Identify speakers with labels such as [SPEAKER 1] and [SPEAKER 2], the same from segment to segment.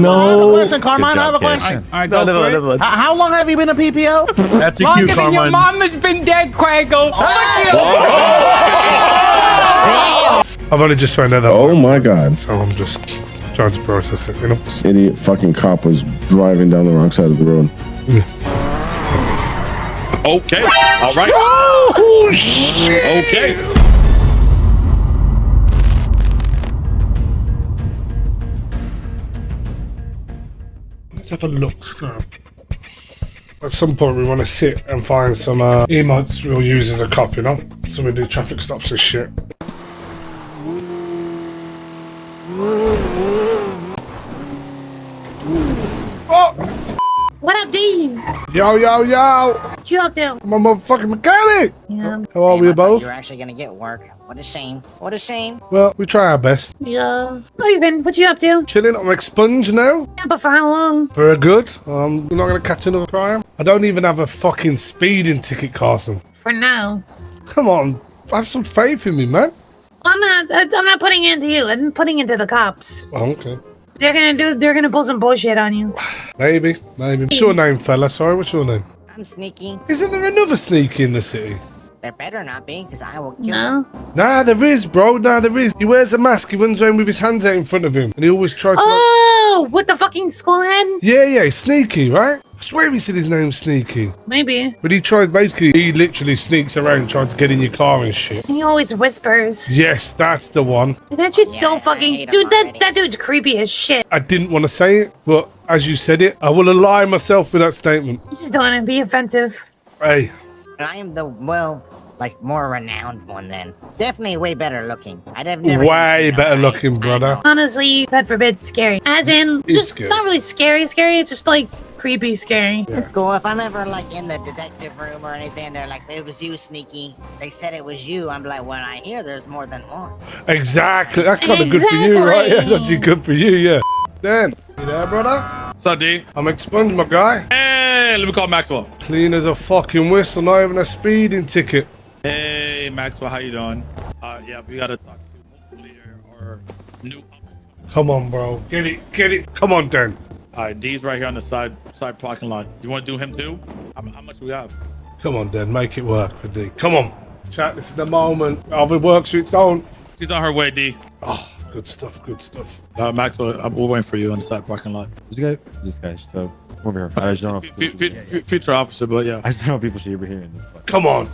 [SPEAKER 1] No.
[SPEAKER 2] I have a question, Carmine. I have a question.
[SPEAKER 3] All right, go for it.
[SPEAKER 2] How long have you been a PPO?
[SPEAKER 3] That's a cue, Carmine. Your mom has been dead, Quago.
[SPEAKER 1] I've only just found out that.
[SPEAKER 4] Oh my God.
[SPEAKER 1] So I'm just trying to process it, you know?
[SPEAKER 4] This idiot fucking cop was driving down the wrong side of the road.
[SPEAKER 5] Okay. All right.
[SPEAKER 1] Oh, shit.
[SPEAKER 5] Okay.
[SPEAKER 1] Let's have a look. At some point, we want to sit and find some emotes we'll use as a cop, you know? So we do traffic stops and shit. Oh!
[SPEAKER 6] What up, D?
[SPEAKER 1] Yo, yo, yo!
[SPEAKER 6] What you up to?
[SPEAKER 1] I'm a motherfucking mechanic!
[SPEAKER 6] Yeah.
[SPEAKER 1] How are we both?
[SPEAKER 7] You're actually gonna get work. What a shame. What a shame.
[SPEAKER 1] Well, we try our best.
[SPEAKER 6] Yeah. How you been? What you up to?
[SPEAKER 1] Chilling, I'm expunged now.
[SPEAKER 6] Yeah, but for how long?
[SPEAKER 1] Very good. We're not gonna catch another crime. I don't even have a fucking speeding ticket, Carson.
[SPEAKER 6] For now.
[SPEAKER 1] Come on, have some faith in me, man.
[SPEAKER 6] I'm not putting it into you. I'm putting it into the cops.
[SPEAKER 1] Oh, okay.
[SPEAKER 6] They're gonna pull some bullshit on you.
[SPEAKER 1] Maybe. What's your name, fella? Sorry, what's your name?
[SPEAKER 7] I'm sneaky.
[SPEAKER 1] Isn't there another sneaky in the city?
[SPEAKER 7] There better not be, because I will kill
[SPEAKER 6] No?
[SPEAKER 7] you.
[SPEAKER 1] Nah, there is, bro. Nah, there is. He wears a mask. He runs around with his hands out in front of him. And he always tries to...
[SPEAKER 6] Oh, with the fucking skull head?
[SPEAKER 1] Yeah, Sneaky, right? I swear he said his name's Sneaky.
[SPEAKER 6] Maybe.
[SPEAKER 1] But he literally sneaks around trying to get in your car and shit.
[SPEAKER 6] He always whispers.
[SPEAKER 1] Yes, that's the one.
[SPEAKER 6] Dude, that shit's so
[SPEAKER 7] I
[SPEAKER 6] fucking...
[SPEAKER 7] hate him
[SPEAKER 6] Dude,
[SPEAKER 7] already.
[SPEAKER 6] that dude's creepy as shit.
[SPEAKER 1] I didn't want to say it, but as you said it, I will align myself with that statement.
[SPEAKER 6] You just don't want to be offensive.
[SPEAKER 1] Hey.
[SPEAKER 7] And I am the, well, like, more renowned one then. Definitely way better looking. I'd have never
[SPEAKER 1] Way
[SPEAKER 7] even seen
[SPEAKER 1] better
[SPEAKER 7] him,
[SPEAKER 1] looking,
[SPEAKER 7] I
[SPEAKER 1] brother.
[SPEAKER 7] know.
[SPEAKER 6] Honestly, God forbid, scary. As in,
[SPEAKER 1] He's
[SPEAKER 6] just
[SPEAKER 1] scary.
[SPEAKER 6] not really scary. It's just like creepy scary.
[SPEAKER 7] It's cool. If I'm ever like in the detective room or anything, they're like, it was you, Sneaky. They said it was you. I'm like, when I hear there's more than one.
[SPEAKER 1] Exactly. That's kind of good for you, right? Yeah, that's actually good for you, yeah. Dan, you there, brother?
[SPEAKER 5] What's up, D?
[SPEAKER 1] I'm expunged, my guy.
[SPEAKER 5] Hey, let me call Maxwell.
[SPEAKER 1] Clean as a fucking whistle, not even a speeding ticket.
[SPEAKER 5] Hey, Maxwell, how you doing? Yeah, we gotta talk to hopefully our new.
[SPEAKER 1] Come on, bro. Get it. Come on, Dan.
[SPEAKER 5] All right, D's right here on the side parking lot. You want to do him too? How much we have?
[SPEAKER 1] Come on, Dan. Make it work for D. Come on. Chat, this is the moment. Either it works or it don't.
[SPEAKER 5] She's on her way, D.
[SPEAKER 1] Oh, good stuff.
[SPEAKER 5] Maxwell, we're waiting for you on the side parking lot.
[SPEAKER 8] This guy, so over here. I just don't know.
[SPEAKER 5] Future officer, but yeah.
[SPEAKER 8] I just don't know if people should be hearing this. But.
[SPEAKER 1] Come on.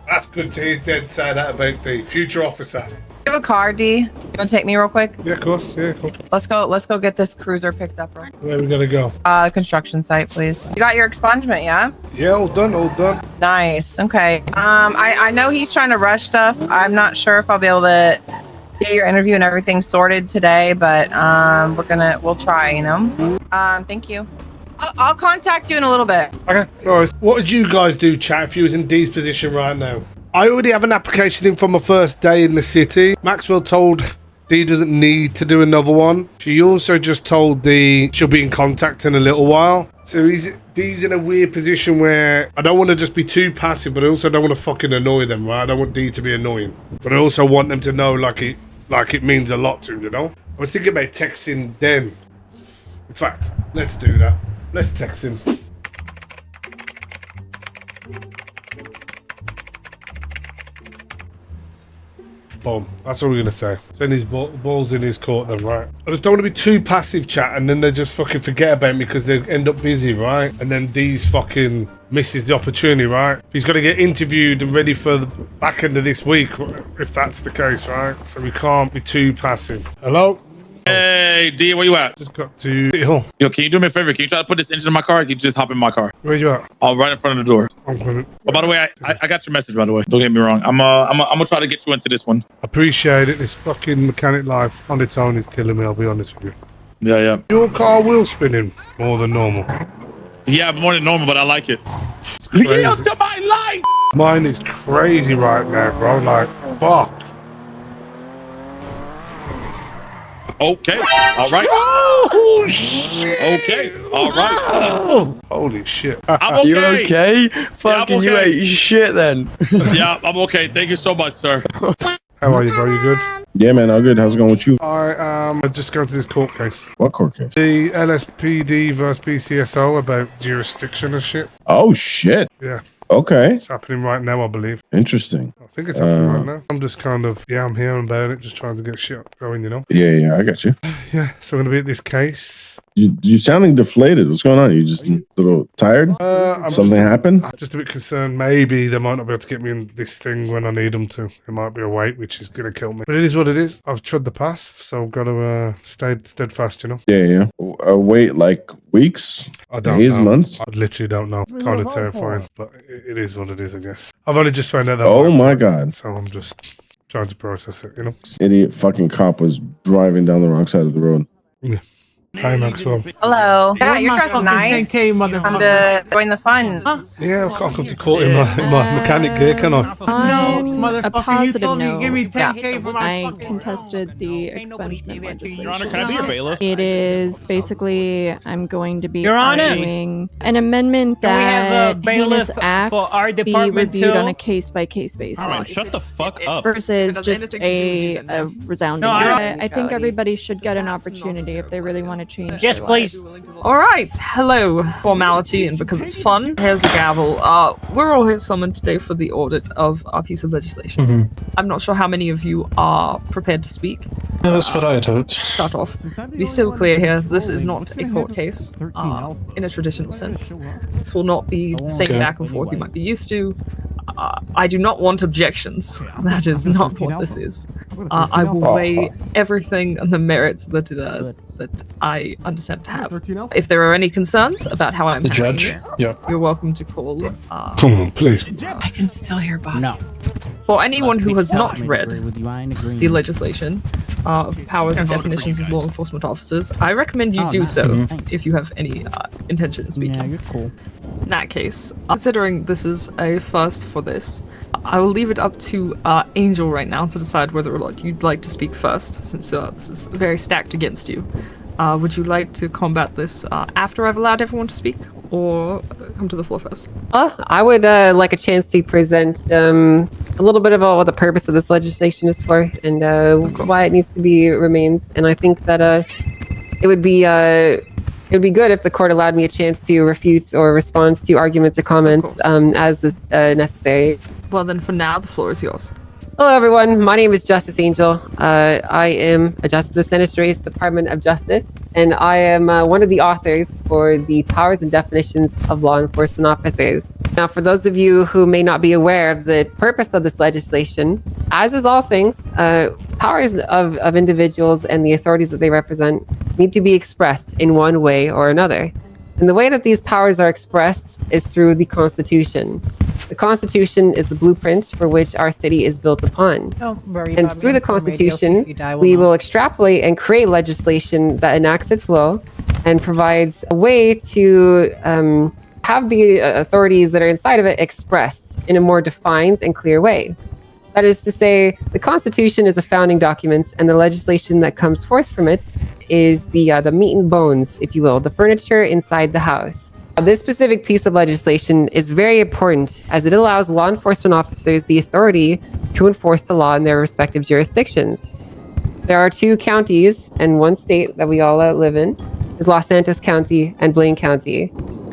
[SPEAKER 1] That's good to hear Dan say that about the future officer.
[SPEAKER 9] You have a car, D? You want to take me real quick?
[SPEAKER 1] Yeah, of course. Yeah, cool.
[SPEAKER 9] Let's go get this cruiser picked up real quick.
[SPEAKER 1] Where we gotta go?
[SPEAKER 9] Construction site, please. You got your expungement, yeah?
[SPEAKER 1] Yeah, all done.
[SPEAKER 9] Nice. Okay. I know he's trying to rush stuff. I'm not sure if I'll be able to get your interview and everything sorted today, but we'll try, you know? Thank you. I'll contact you in a little bit.
[SPEAKER 1] Okay, no worries. What would you guys do, chat, if you was in D's position right now? I already have an application in for my first day in the city. Maxwell told D doesn't need to do another one. She also just told D she'll be in contact in a little while. So D's in a weird position where I don't want to just be too passive, but I also don't want to fucking annoy them, right? I don't want D to be annoying. But I also want them to know like it means a lot to them, you know? I was thinking about texting them. In fact, let's do that. Let's text him. Boom. That's all we're going to say. Send his balls in his court then, right? I just don't want to be too passive, chat, and then they just fucking forget about me because they end up busy, right? And then D's fucking misses the opportunity, right? He's got to get interviewed and ready for the back end of this week, if that's the case, right? So we can't be too passive. Hello?
[SPEAKER 5] Hey, D, where you at?
[SPEAKER 1] Just got to City Hall.
[SPEAKER 5] Yo, can you do me a favor? Can you try to put this engine in my car? Or can you just hop in my car?
[SPEAKER 1] Where you at?
[SPEAKER 5] I'm right in front of the door.
[SPEAKER 1] I'm coming.
[SPEAKER 5] Oh, by the way, I got your message, by the way. Don't get me wrong. I'm gonna try to get you into this one.
[SPEAKER 1] Appreciate it. This fucking mechanic life on its own is killing me, I'll be honest with you.
[SPEAKER 5] Yeah.
[SPEAKER 1] Your car wheel spinning more than normal.
[SPEAKER 5] Yeah, more than normal, but I like it.
[SPEAKER 1] Crazy.
[SPEAKER 5] Yield to my light!
[SPEAKER 1] Mine is crazy right now, bro. Like, fuck.
[SPEAKER 5] Okay. All right.
[SPEAKER 1] Oh, shit.
[SPEAKER 5] Okay. All right.
[SPEAKER 1] Oh, holy shit.
[SPEAKER 5] I'm okay.
[SPEAKER 8] You okay? Fucking
[SPEAKER 5] okay.
[SPEAKER 8] you ate shit then.
[SPEAKER 5] Yeah, I'm okay. Thank you so much, sir.
[SPEAKER 1] How are you, bro? You good?
[SPEAKER 4] Yeah, man, all good. How's it going with you?
[SPEAKER 1] I am just going to this court case.
[SPEAKER 4] What court case?
[SPEAKER 1] The LSPD versus BCSO about jurisdiction and shit.
[SPEAKER 4] Oh, shit.
[SPEAKER 1] Yeah.
[SPEAKER 4] Okay.
[SPEAKER 1] It's happening right now, I believe.
[SPEAKER 4] Interesting.
[SPEAKER 1] I think it's happening right now. I'm just kind of, I'm hearing about it, just trying to get shit going, you know?
[SPEAKER 4] Yeah, I got you.
[SPEAKER 1] Yeah, so I'm going to be at this case.
[SPEAKER 4] You sounding deflated. What's going on? You just a little tired? Something happened?
[SPEAKER 1] I'm just a bit concerned. Maybe they might not be able to get me in this thing when I need them to. It might be a wait, which is going to kill me. But it is what it is. I've trod the path, so I've got to stay steadfast, you know?
[SPEAKER 4] Yeah. Wait, like weeks?
[SPEAKER 1] I don't
[SPEAKER 4] days,
[SPEAKER 1] know.
[SPEAKER 4] months?
[SPEAKER 1] I literally don't know. It's kind of terrifying, but it is what it is, I guess. I've only just found out that.
[SPEAKER 4] Oh my God.
[SPEAKER 1] So I'm just trying to process it, you know?
[SPEAKER 4] Idiot fucking cop was driving down the wrong side of the road.
[SPEAKER 1] Yeah. Hi, Maxwell.
[SPEAKER 9] Hello. Yeah, you're dressed
[SPEAKER 2] fucking
[SPEAKER 9] nice.
[SPEAKER 2] 10K,
[SPEAKER 9] Come
[SPEAKER 2] motherfucker.
[SPEAKER 9] to join the fun.
[SPEAKER 1] Yeah, I can't come to court in my mechanic gear, can I?
[SPEAKER 2] No,
[SPEAKER 10] On
[SPEAKER 2] motherfucker,
[SPEAKER 10] a positive
[SPEAKER 2] you told me
[SPEAKER 10] note,
[SPEAKER 2] you give me 10K for my
[SPEAKER 10] I
[SPEAKER 2] fucking...
[SPEAKER 10] contested the expungement legislation.
[SPEAKER 3] Your Honor, can I be a bailiff?
[SPEAKER 10] It is basically I'm going to be
[SPEAKER 3] Your Honor!
[SPEAKER 10] arguing an amendment
[SPEAKER 3] Can we have a
[SPEAKER 10] that
[SPEAKER 3] bailiff
[SPEAKER 10] heinous acts
[SPEAKER 3] for our
[SPEAKER 10] be
[SPEAKER 3] department
[SPEAKER 10] reviewed
[SPEAKER 3] too?
[SPEAKER 10] on a case-by-case basis.
[SPEAKER 3] Alright, shut the fuck up.
[SPEAKER 10] Versus just a resounding.
[SPEAKER 3] No,
[SPEAKER 10] I think everybody should get an opportunity if they really want to change.
[SPEAKER 3] Yes,
[SPEAKER 10] their
[SPEAKER 3] please.
[SPEAKER 10] lives.
[SPEAKER 11] Alright, hello, formality, and because it's fun, here's a gavel. We're all here summoned today for the audit of our piece of legislation. I'm not sure how many of you are prepared to speak.
[SPEAKER 8] That's what I had hoped.
[SPEAKER 11] Start off. To be so clear here, this is not a court case, in a traditional sense. This will not be the same back and forth you might be used to. I do not want objections. That is not what this is. I will weigh everything and the merits that it has, that I understand to have. If there are any concerns about how I'm handling it, you're welcome to call.
[SPEAKER 1] Come on, please.
[SPEAKER 9] I can still hear Bob.
[SPEAKER 3] No.
[SPEAKER 11] For anyone who has not read the legislation of powers and definitions of law enforcement officers, I recommend you do so if you have any intention of speaking.
[SPEAKER 3] Yeah, you're cool.
[SPEAKER 11] In that case, considering this is a first for this, I will leave it up to Angel right now to decide whether or not you'd like to speak first, since this is very stacked against you. Would you like to combat this after I've allowed everyone to speak, or come to the floor first?
[SPEAKER 12] I would like a chance to present a little bit about what the purpose of this legislation is for, and why it needs to be remains. And I think that it would be good if the court allowed me a chance to refute or respond to arguments or comments as is necessary.
[SPEAKER 11] Well, then for now, the floor is yours.
[SPEAKER 12] Hello, everyone. My name is Justice Angel. I am a justice of the San Andreas Department of Justice, and I am one of the authors for the powers and definitions of law enforcement officers. Now, for those of you who may not be aware of the purpose of this legislation, as is all things, powers of individuals and the authorities that they represent need to be expressed in one way or another. And the way that these powers are expressed is through the Constitution. The Constitution is the blueprint for which our city is built upon. And through the Constitution, we will extrapolate and create legislation that enacts its will and provides a way to have the authorities that are inside of it expressed in a more defined and clear way. That is to say, the Constitution is a founding document, and the legislation that comes forth from it is the meat and bones, if you will, the furniture inside the house. This specific piece of legislation is very important as it allows law enforcement officers the authority to enforce the law in their respective jurisdictions. There are 2 counties and 1 state that we all live in, is Los Santos County and Blaine County.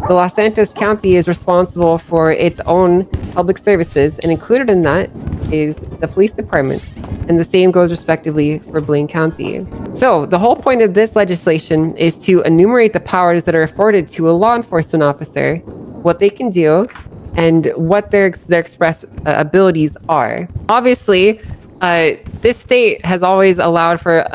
[SPEAKER 12] The Los Santos County is responsible for its own public services, and included in that is the police department, and the same goes respectively for Blaine County. So the whole point of this legislation is to enumerate the powers that are afforded to a law enforcement officer, what they can do, and what their express abilities are. Obviously, this state has always allowed for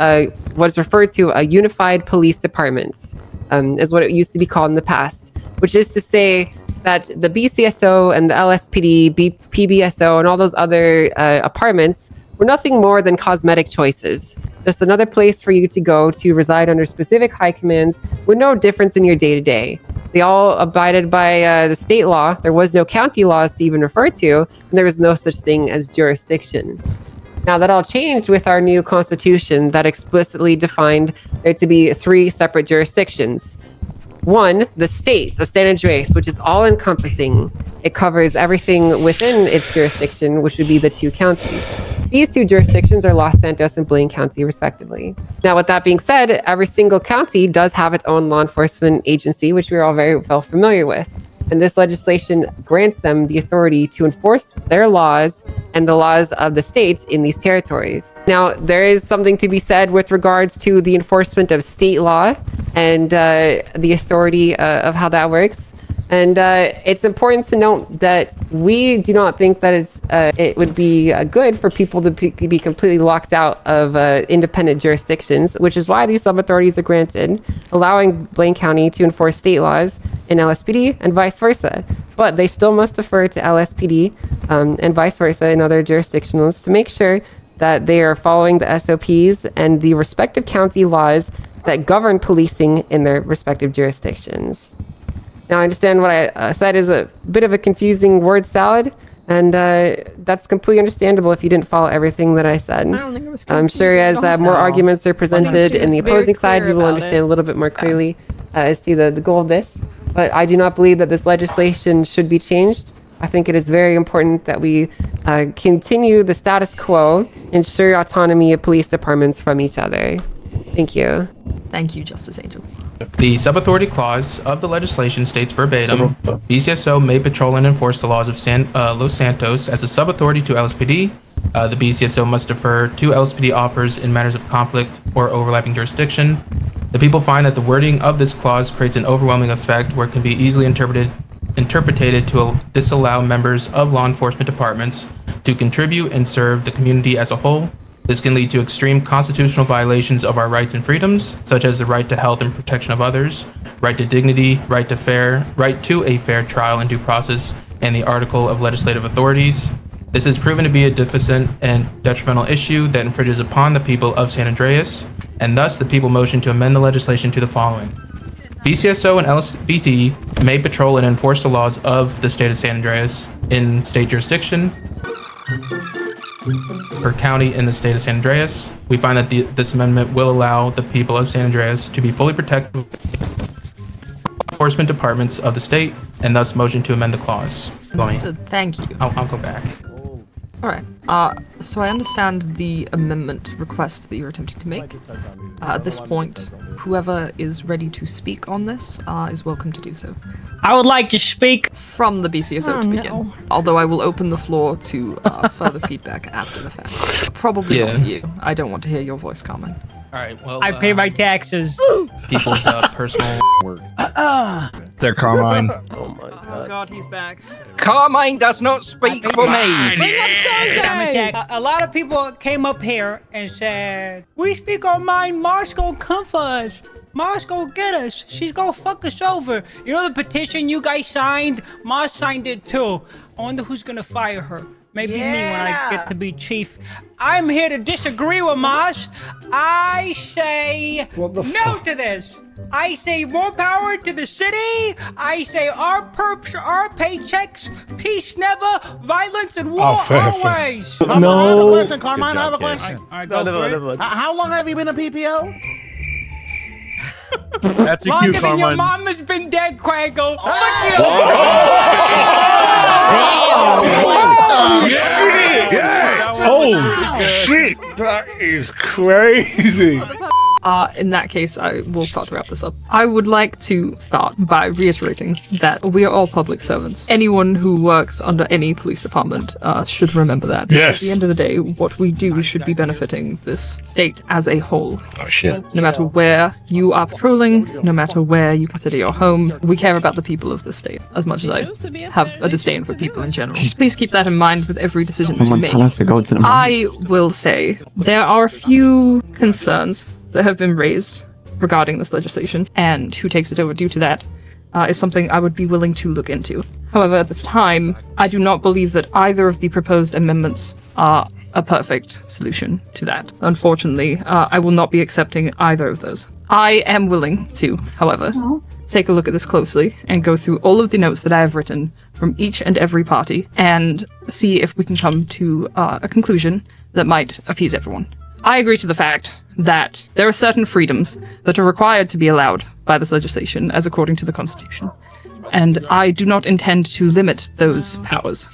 [SPEAKER 12] what is referred to a unified police department, is what it used to be called in the past, which is to say that the BCSO and the LSPD, PBSO, and all those other apartments were nothing more than cosmetic choices. Just another place for you to go to reside under specific high commands with no difference in your day-to-day. They all abided by the state law. There was no county laws to even refer to, and there was no such thing as jurisdiction. Now, that all changed with our new constitution that explicitly defined there to be 3 separate jurisdictions. 1, the state of San Andreas, which is all-encompassing. It covers everything within its jurisdiction, which would be the 2 counties. These two jurisdictions are Los Santos and Blaine County, respectively. Now, with that being said, every single county does have its own law enforcement agency, which we're all very well familiar with. And this legislation grants them the authority to enforce their laws and the laws of the states in these territories. Now, there is something to be said with regards to the enforcement of state law and the authority of how that works. And it's important to note that we do not think that it would be good for people to be completely locked out of independent jurisdictions, which is why these sub-authorities are granted, allowing Blaine County to enforce state laws in LSPD and vice versa. But they still must defer to LSPD and vice versa in other jurisdictions to make sure that they are following the SOPs and the respective county laws that govern policing in their respective jurisdictions. Now, I understand what I said is a bit of a confusing word salad, and that's completely understandable if you didn't follow everything that I said.
[SPEAKER 10] I don't think it was
[SPEAKER 12] I'm sure as more arguments are presented in the opposing side, you will understand a little bit more clearly as to the goal of this. But I do not believe that this legislation should be changed. I think it is very important that we continue the status quo, ensure autonomy of police departments from each other. Thank you.
[SPEAKER 11] Thank you, Justice Angel.
[SPEAKER 13] The sub-authority clause of the legislation states verbatim, BCSO may patrol and enforce the laws of Los Santos as a sub-authority to LSPD. The BCSO must defer to LSPD offers in matters of conflict or overlapping jurisdiction. The people find that the wording of this clause creates an overwhelming effect where it can be easily interpreted to disallow members of law enforcement departments to contribute and serve the community as a whole. This can lead to extreme constitutional violations of our rights and freedoms, such as the right to health and protection of others, right to dignity, right to a fair trial and due process, and the Article of Legislative Authorities. This has proven to be a deficient and detrimental issue that infringes upon the people of San Andreas, and thus the people motion to amend the legislation to the following. BCSO and LSPD may patrol and enforce the laws of the state of San Andreas in state jurisdiction per county in the state of San Andreas. We find that this amendment will allow the people of San Andreas to be fully protected enforcement departments of the state, and thus motion to amend the clause.
[SPEAKER 11] Understood. Thank you.
[SPEAKER 13] I'll go back.
[SPEAKER 11] All right. So I understand the amendment request that you're attempting to make. At this point, whoever is ready to speak on this is welcome to do so.
[SPEAKER 2] I would like to speak
[SPEAKER 11] from the BCSO to begin. Although I will open the floor to further feedback after the fact. Probably not to you. I don't want to hear your voice, Carmine.
[SPEAKER 13] All right. Well,
[SPEAKER 2] I pay my taxes.
[SPEAKER 13] People's personal work.
[SPEAKER 3] There, Carmine.
[SPEAKER 11] Oh my God. Oh God, he's back.
[SPEAKER 2] Carmine does not speak for me.
[SPEAKER 11] Bring up Cersei!
[SPEAKER 2] A lot of people came up here and said, "We speak our mind. Mars gonna come for us. Mars gonna get us. She's gonna fuck us over." You know the petition you guys signed? Mars signed it too. I wonder who's gonna fire her. Maybe me when I get to be chief. I'm here to disagree with Mars. I say no to this. I say more power to the city. I say our perps, our paychecks, peace never, violence and war always.
[SPEAKER 1] No.
[SPEAKER 2] I have a question, Carmine. I have a question. All right, go for it. How long have you been a PPO?
[SPEAKER 3] That's a cue,
[SPEAKER 2] Longer than
[SPEAKER 3] Carmine.
[SPEAKER 2] your mom has been dead, Quago.
[SPEAKER 1] Oh, shit! Oh, shit! That is crazy.
[SPEAKER 11] In that case, I will start to wrap this up. I would like to start by reiterating that we are all public servants. Anyone who works under any police department should remember that.
[SPEAKER 1] Yes.
[SPEAKER 11] At the end of the day, what we do should be benefiting this state as a whole.
[SPEAKER 3] Oh, shit.
[SPEAKER 11] No matter where you are patrolling, no matter where you consider your home, we care about the people of the state as much as I have a disdain for people in general. Please keep that in mind with every decision that you make. I will say there are a few concerns that have been raised regarding this legislation, and who takes it over due to that is something I would be willing to look into. However, at this time, I do not believe that either of the proposed amendments are a perfect solution to that. Unfortunately, I will not be accepting either of those. I am willing to, however, take a look at this closely and go through all of the notes that I have written from each and every party and see if we can come to a conclusion that might appease everyone. I agree to the fact that there are certain freedoms that are required to be allowed by this legislation as according to the Constitution, and I do not intend to limit those powers.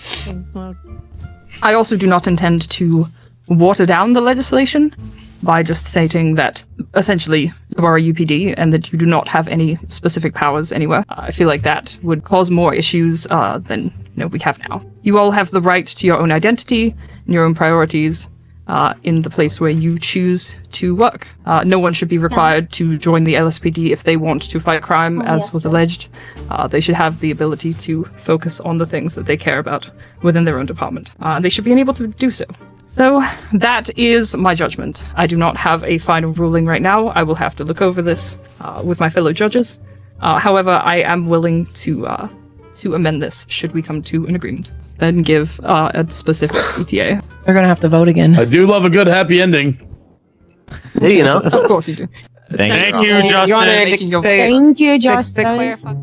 [SPEAKER 11] I also do not intend to water down the legislation by just stating that essentially you are a UPD and that you do not have any specific powers anywhere. I feel like that would cause more issues than we have now. You all have the right to your own identity and your own priorities in the place where you choose to work. No one should be required to join the LSPD if they want to fight crime, as was alleged. They should have the ability to focus on the things that they care about within their own department. They should be able to do so. So that is my judgment. I do not have a final ruling right now. I will have to look over this with my fellow judges. However, I am willing to amend this should we come to an agreement. Then give a specific ETA.
[SPEAKER 9] They're gonna have to vote again.
[SPEAKER 5] I do love a good happy ending.
[SPEAKER 12] Do you know?
[SPEAKER 11] Of course you do.
[SPEAKER 3] Thank
[SPEAKER 5] you, Justice.
[SPEAKER 11] Making your-
[SPEAKER 6] Thank you,
[SPEAKER 12] To
[SPEAKER 6] Justice.
[SPEAKER 12] clarify.